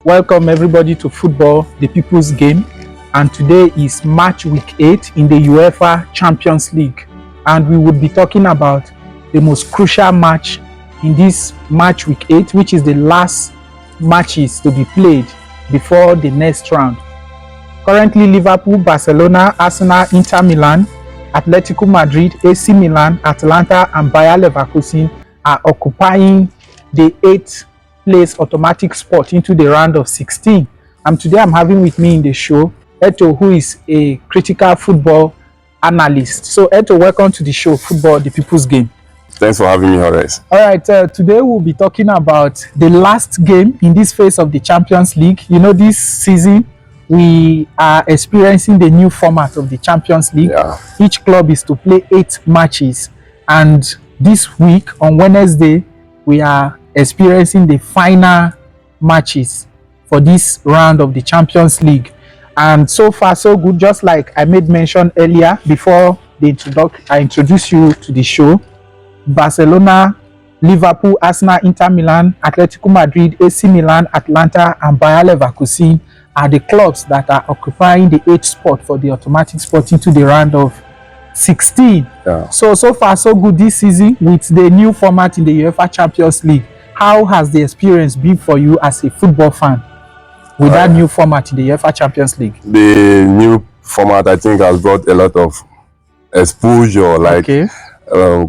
Welcome everybody to football, the people's game, and today is match week 8 in the UEFA Champions League, and we would be talking about the most crucial match in this match week 8, which is the last matches to be played before the next round. Currently, Liverpool, Barcelona, Arsenal, Inter Milan, Atletico Madrid, AC Milan, Atalanta, and Bayer Leverkusen are occupying the 8th place automatic spot into the round of 16. And today I'm having with me in the show Eto'o, who is a critical football analyst. So Eto'o, welcome to the show, Football, the People's Game. Thanks for having me, Horace. All right, today we'll be talking about the last game in this phase of the Champions League. You know, this season we are experiencing the new format of the Champions League. Yeah. Each club is to play 8 matches, and this week on Wednesday we are experiencing the final matches for this round of the Champions League. And so far so good. Just like I made mention earlier before I introduce you to the show, Barcelona, Liverpool, Arsenal, Inter Milan, Atletico Madrid, AC Milan, Atalanta, and Bayer Leverkusen are the clubs that are occupying the 8th spot for the automatic spot into the round of 16. Yeah. So far so good this season with the new format in the UEFA Champions League. How has the experience been for you as a football fan with that new format in the UEFA Champions League? The new format, I think, has brought a lot of exposure, like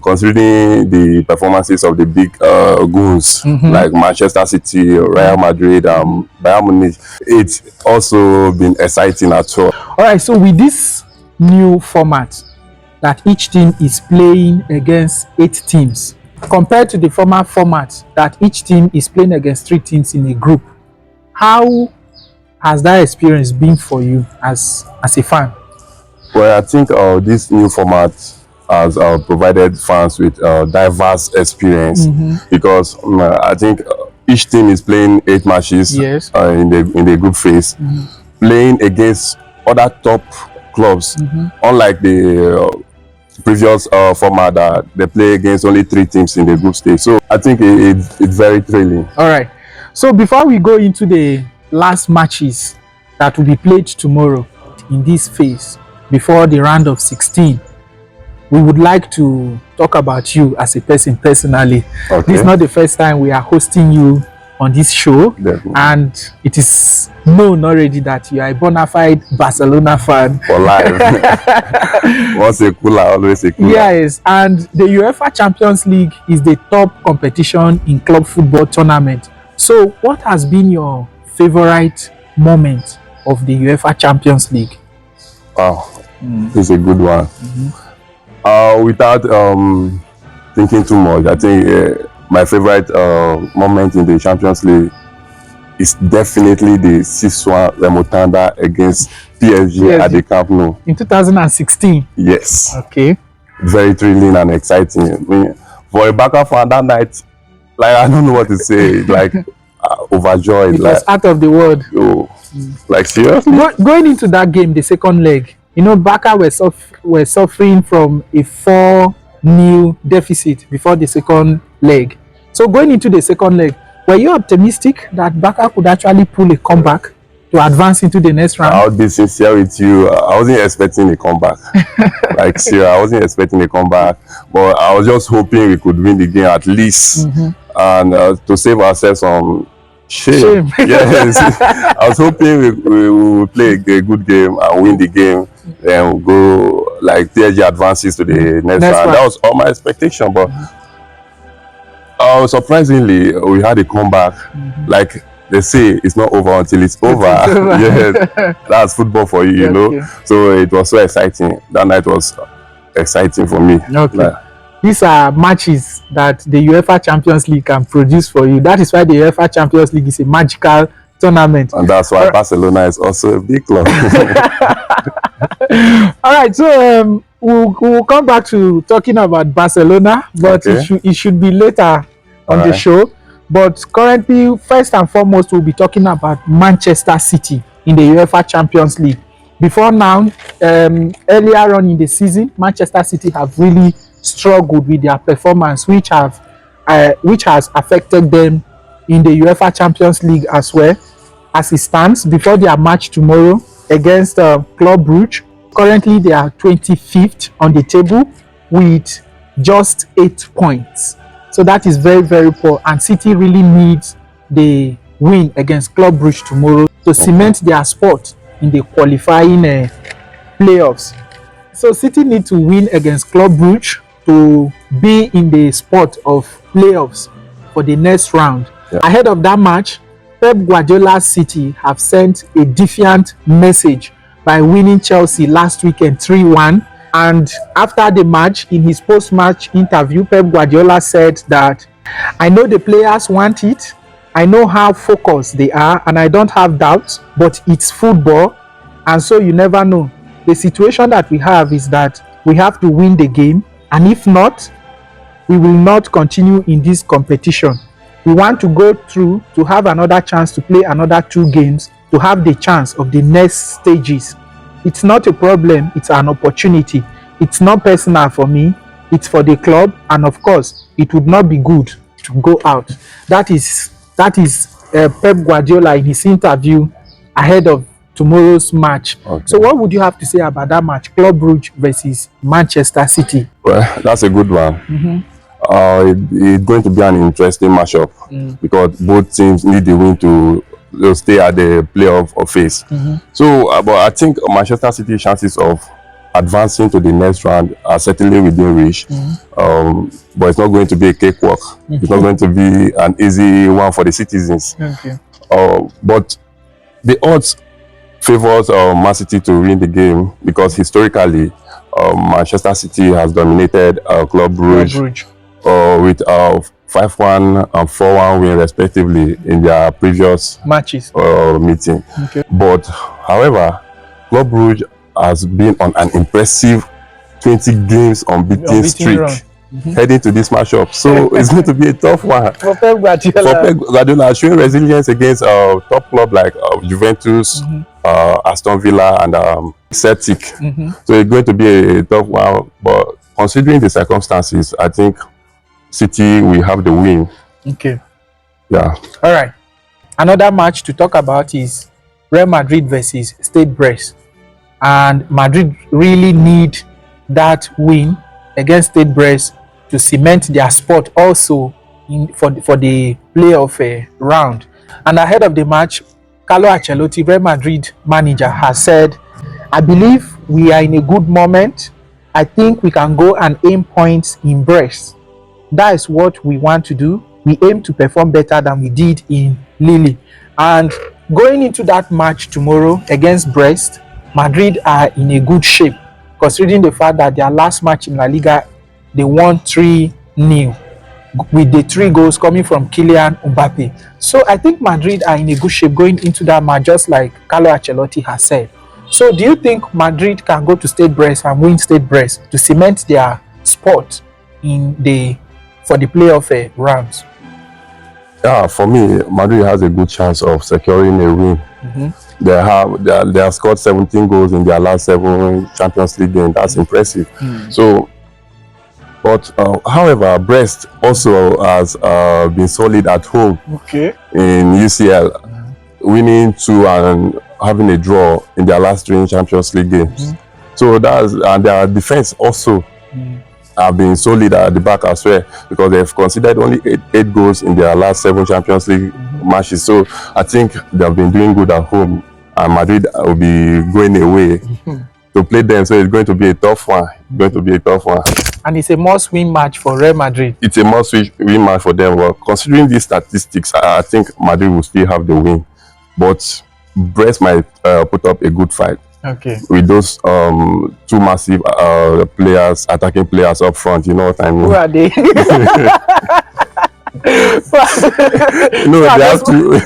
considering the performances of the big goons like Manchester City, Real Madrid, Bayern Munich. It's also been exciting as well. All right, so with this new format that each team is playing against 8 teams, compared to the former format that each team is playing against 3 teams in a group, how has that experience been for you as a fan? Well, I think this new format has provided fans with diverse experience because I think each team is playing 8 matches in the group phase, playing against other top clubs, unlike the previous format that they play against only 3 teams in the group stage. So I think it's very thrilling. All right, so before we go into the last matches that will be played tomorrow in this phase before the round of 16, we would like to talk about you as a person personally. This is not the first time we are hosting you on this show. Definitely. And it is known already that you are a bona fide Barcelona fan for life. Once a cooler, always a cooler. Yes, and the UEFA Champions League is the top competition in club football tournament. So what has been your favorite moment of the UEFA Champions League? Wow, it's a good one. Without thinking too much, I think my favorite moment in the Champions League is definitely the 6-1 remontada against PSG at the Camp Nou in 2016. Yes. Okay. Very thrilling and exciting. I mean, for a Barca fan that night, like, I don't know what to say. Like overjoyed. It was out of the world. Oh, like seriously. Going into that game, the second leg, you know, Barca were suffering from a 4-0 deficit before the second leg. So going into the second leg, were you optimistic that Barca could actually pull a comeback to advance into the next round? I'll be sincere with you. I wasn't expecting a comeback. Like, seriously, I wasn't expecting a comeback. But I was just hoping we could win the game at least. And to save ourselves from shame. Yes. I was hoping we would play a good game and win the game. Then we'll go, like, PSG advances to the next round. That was all my expectation. But surprisingly, we had a comeback. Like they say, it's not over until it's over. Yes, that's football for you, you know. So it was so exciting. That night was exciting for me. Okay. These are matches that the UEFA Champions League can produce for you. That is why the UEFA Champions League is a magical tournament. And that's why Barcelona is also a big club. All right, so we'll come back to talking about Barcelona, but it should be later on the show. But currently, first and foremost, we'll be talking about Manchester City in the UEFA Champions League. Before now, earlier on in the season, Manchester City have really struggled with their performance, which has affected them in the UEFA Champions League as well. as it stands before their match tomorrow against Club Brugge. Currently, they are 25th on the table with just 8 points. So that is very, very poor. And City really needs the win against Club Brugge tomorrow to cement their spot in the qualifying playoffs. So City need to win against Club Brugge to be in the spot of playoffs for the next round. Yeah. Ahead of that match, Pep Guardiola's City have sent a defiant message by winning Chelsea last weekend 3-1. And after the match, in his post-match interview, Pep Guardiola said that, "I know the players want it. I know how focused they are, and I don't have doubts, but it's football, and so you never know. The situation that we have is that we have to win the game, and if not, we will not continue in this competition. We want to go through to have another chance to play another 2 games to have the chance of the next stages. It's not a problem, it's an opportunity. It's not personal for me, it's for the club, and of course, it would not be good to go out." That is Pep Guardiola in his interview ahead of tomorrow's match. Okay. So what would you have to say about that match, Club Brugge versus Manchester City? Well, that's a good one. It's going to be an interesting matchup because both teams need the win to stay at the playoff phase. So, but I think Manchester City's chances of advancing to the next round are certainly within reach. But it's not going to be a cakewalk. It's not going to be an easy one for the citizens. But the odds favors Man City to win the game because historically, Manchester City has dominated Club Brugge with 5-1 and 4-1 win respectively in their previous matches meeting. But however, Club Brugge has been on an impressive 20 games unbeaten streak heading to this matchup. So it's going to be a tough one for Pep Guardiola. For Pep Guardiola, showing resilience against top club like Juventus, Aston Villa, and Celtic. So it's going to be a tough one. But considering the circumstances, I think City will have the win. Yeah. All right. Another match to talk about is Real Madrid versus Stade Brest. And Madrid really need that win against Stade Brest to cement their spot also for the playoff round. And ahead of the match, Carlo Ancelotti, Real Madrid manager, has said, "I believe we are in a good moment. I think we can go and aim points in Brest. That is what we want to do. We aim to perform better than we did in Lille." And going into that match tomorrow against Brest, Madrid are in a good shape, considering the fact that their last match in La Liga, they won 3-0, with the 3 goals coming from Kylian Mbappe. So I think Madrid are in a good shape going into that match, just like Carlo Ancelotti has said. So do you think Madrid can go to Stade Brest and win Stade Brest to cement their spot for the playoff rounds? Yeah, for me, Madrid has a good chance of securing a win. They have scored 17 goals in their last 7 Champions League games. That's impressive. So, but however, Brest also has been solid at home in UCL, winning 2 and having a draw in their last 3 Champions League games. So and their defense also have been solid at the back as well, because they've considered only 8 goals in their last 7 Champions League matches. So I think they've been doing good at home, and Madrid will be going away to play them. So it's going to be a tough one. And it's a must-win match for Real Madrid. It's a must-win match for them. Well, considering these statistics, I think Madrid will still have the win, but Brest might put up a good fight. With those 2 massive attacking players up front, you know what I mean? Who are they? Who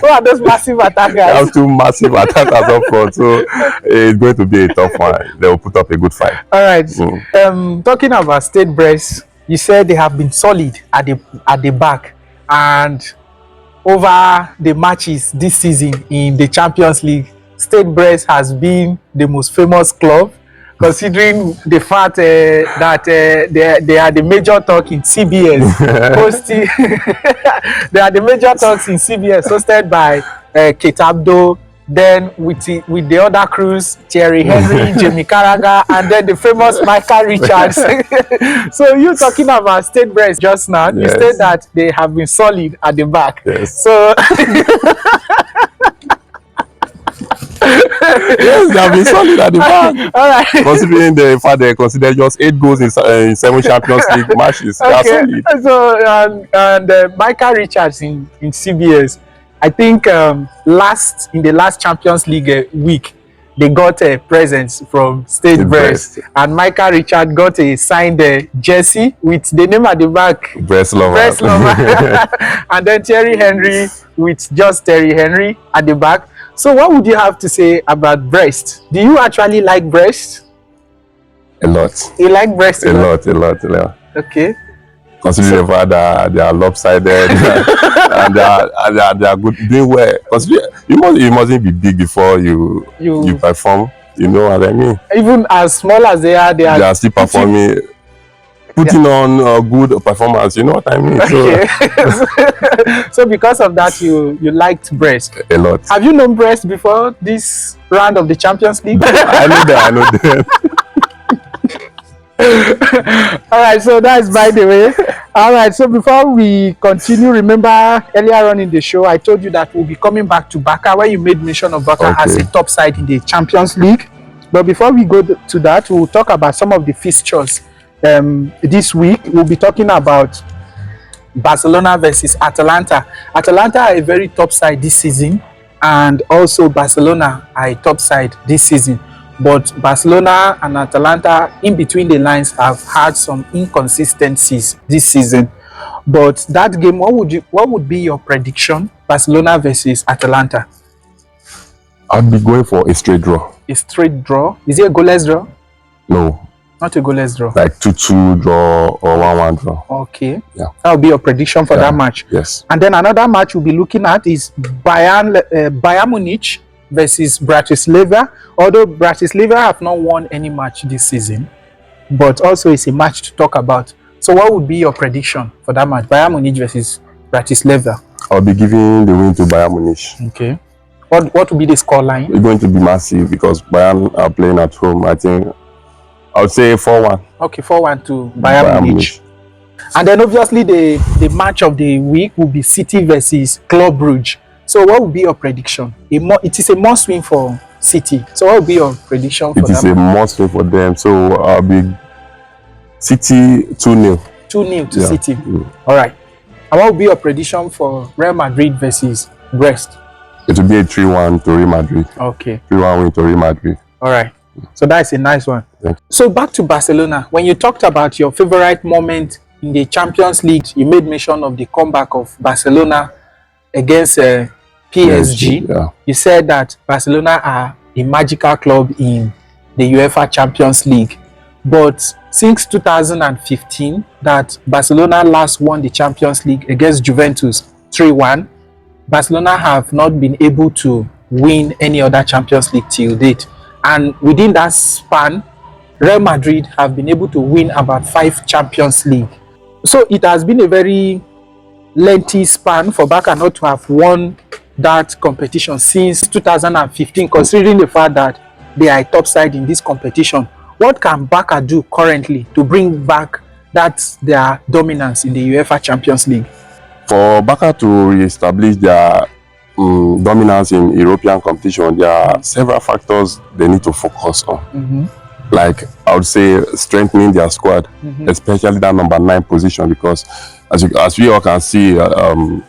are those massive attackers? They have 2 massive attackers up front, so it's going to be a tough one. They will put up a good fight. All right. Talking about Stade Brest, you said they have been solid at the back, and over the matches this season in the Champions League, Stade Brest has been the most famous club, considering the fact that they are the major talk in CBS. They are the major talks in CBS, hosted by Kate Abdo, then with the other crews, Thierry Henry, Jamie Carragher, and then the famous Micah Richards. So you talking about Stade Brest just now, you said that they have been solid at the back. Yes. So yes, they have been solid at the back. All right. Considering the fact they consider just 8 goals in 7 Champions League matches, they are solid. So and Micah Richards in CBS, I think in the last Champions League week, they got a present from Stade Brest, and Micah Richards got a signed jersey with the name at the back, Brest Lover. Brest Lover. And then Thierry Henry with just Thierry Henry at the back. So what would you have to say about Brest? Do you actually like Brest? A lot. You like Brest a lot. Okay. Considering the fact that they are lopsided and they are good, doing well. Considering you mustn't be big before you perform. You know what I mean? Even as small as they are still performing, putting on good performance. You know what I mean? Okay. So because of that, you liked Brest a lot. Have you known Brest before this round of the Champions League? I know them. All right, so that's by the way. All right, so before we continue, remember earlier on in the show I told you that we'll be coming back to Barca, where you made mention of Barca as a top side in the Champions League. But before we go to that, we'll talk about some of the fixtures. This week we'll be talking about Barcelona versus Atalanta. Atalanta are a very top side this season, and also Barcelona are a top side this season. But Barcelona and Atalanta, in between the lines, have had some inconsistencies this season. But that game, what would be your prediction? Barcelona versus Atalanta. I'd be going for a straight draw. A straight draw? Is it a goalless draw? No. Not a goalless draw. Like 2-2 draw or 1-1 draw. Okay. Yeah. That will be your prediction for that match. Yes. And then another match we'll be looking at is Bayern Munich versus Bratislava. Although Bratislava have not won any match this season, but also it's a match to talk about. So what would be your prediction for that match, Bayern Munich versus Bratislava? I'll be giving the win to Bayern Munich. Okay. What would be the score line? It's going to be massive because Bayern are playing at home. I think I would say 4-1. Okay, 4-1 to Bayern Munich. And then obviously the match of the week will be City versus Club Brugge. So what would be your prediction? It is a must win for City. So what would be your prediction for that? It is a must win for them. So I'll be City 2-0. 2-0 to City. All right. And what would be your prediction for Real Madrid versus Brest? It will be a 3-1 to Real Madrid. Okay. 3-1 win to Real Madrid. All right. So that's a nice one. Thanks. So back to Barcelona. When you talked about your favorite moment in the Champions League, you made mention of the comeback of Barcelona against PSG. Yeah. You said that Barcelona are a magical club in the UEFA Champions League. But since 2015, that Barcelona last won the Champions League against Juventus 3-1, Barcelona have not been able to win any other Champions League till date. And within that span, Real Madrid have been able to win about 5 Champions League. So it has been a very lengthy span for Barca not to have won that competition since 2015, considering the fact that they are a top side in this competition. What can Barca do currently to bring back their dominance in the UEFA Champions League? For Barca to re-establish their dominance in European competition, there are several factors they need to focus on. Like I would say strengthening their squad, especially that number 9 position, because as we all can see, Robert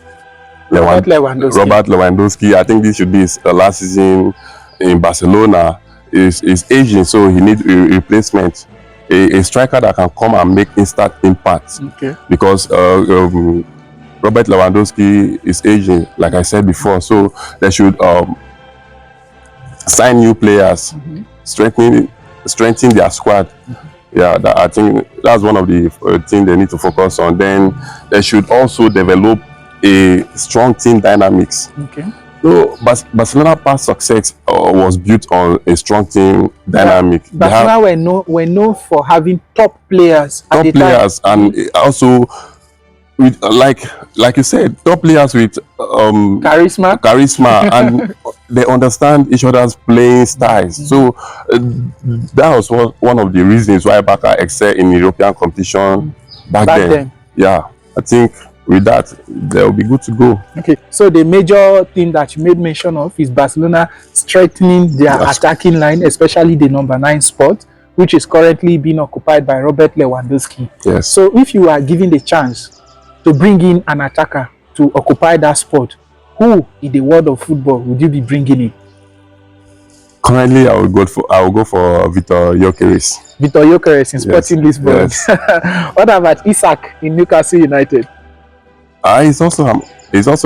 Lewandowski, I think this should be his last season in Barcelona, is aging, so he needs a replacement, a striker that can come and make instant impact. Because Robert Lewandowski is aging, like I said before, so they should sign new players, strengthen their squad. Yeah, I think that's one of the things they need to focus on. Then they should also develop a strong team dynamics. So Barcelona past success was built on a strong team dynamic. Barcelona were known for having top players. And also with like you said, top players with charisma, and they understand each other's playing styles. So that was one of the reasons why Barca excelled in European competition back then. Yeah, I think with that they'll be good to go. Okay, so the major thing that you made mention of is Barcelona strengthening their attacking line, especially the number 9 spot, which is currently being occupied by Robert Lewandowski. Yes. So if you are given the chance to bring in an attacker to occupy that spot, who in the world of football would you be bringing in? Currently, I will go for Vitor Gyökeres. Vitor Gyökeres in Sporting Lisbon. Yes. What about Isak in Newcastle United? He's also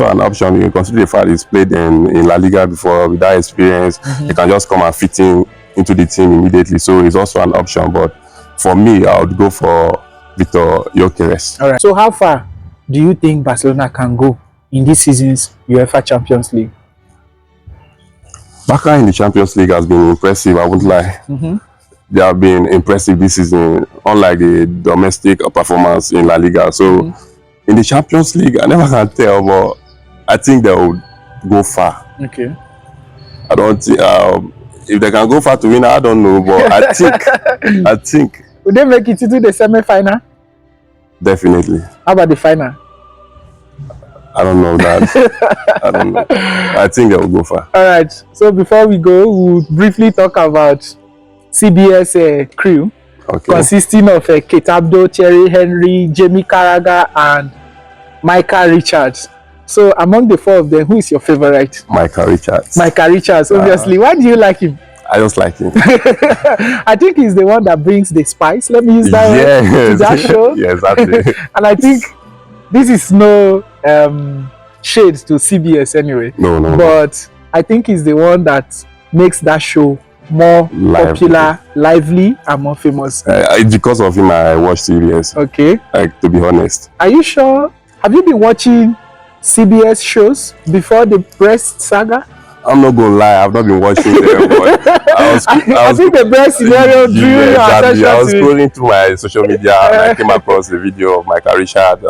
an option. You consider the fact he's played in La Liga before. With that experience, he can just come and fit into the team immediately. So he's also an option. But for me, I would go for Vitor Gyökeres. All right. So how far do you think Barcelona can go in this season's UEFA Champions League? Barca in the Champions League has been impressive, I wouldn't lie. They have been impressive this season, unlike the domestic performance in La Liga. So in the Champions League, I never can tell, but I think they will go far. Okay. I don't think if they can go far to win, I don't know, but I think. Would they make it into the semi-final? Definitely. How about the final? I don't know that. I don't know. I think they will go far. All right. So before we go, we'll briefly talk about CBS crew, consisting of Kate Abdo, Thierry Henry, Jamie Carragher, and Micah Richards. So among the 4 of them, who is your favorite? Micah Richards. Micah Richards, obviously. Why do you like him? I just like him. I think he's the one that brings the spice. Let me use that word to that show. Yes, exactly. And I think this is no shade to CBS anyway. No. But I think he's the one that makes that show more popular, lively, and more famous. Because of him, I watch CBS. Okay. Like, to be honest. Are you sure? Have you been watching CBS shows before the Brest saga? I'm not gonna lie, I've not been watching them, but I think the Brest scenario drew your attention. I was scrolling through my social media and I came across the video of Micah Richards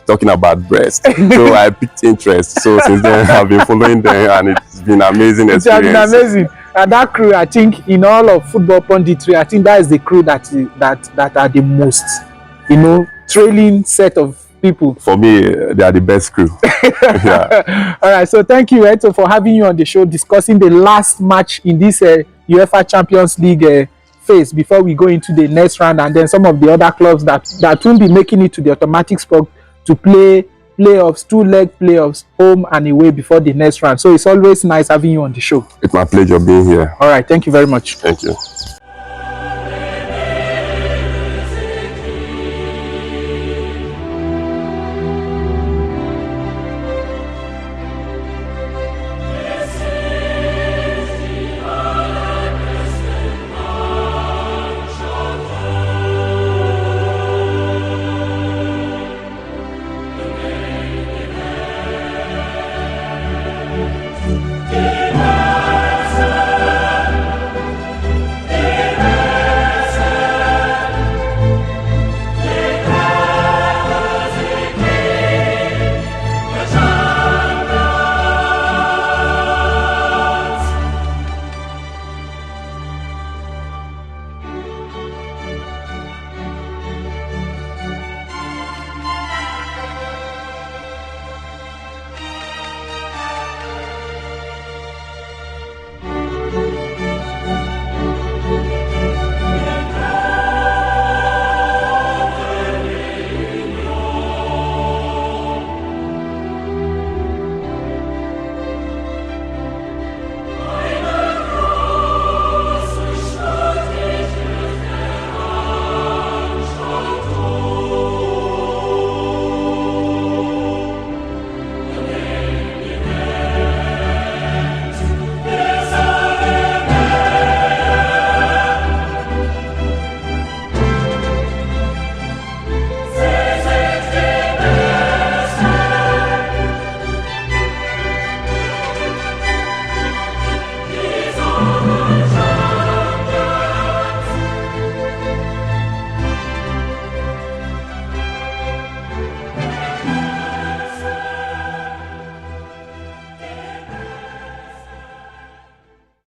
talking about Brest. So I picked interest. So since then, I've been following them, and it's been amazing experience. It has been amazing. And that crew, I think, in all of football punditry, I think that is the crew that are the most, trailing set of people. For me, they are the best crew. Yeah. All right. So thank you, Eto'o, for having you on the show, discussing the last match in this UEFA Champions League phase before we go into the next round, and then some of the other clubs that won't be making it to the automatic spot to play playoffs, 2-leg playoffs, home and away before the next round. So it's always nice having you on the show. It's my pleasure being here. All right. Thank you very much. Thank you.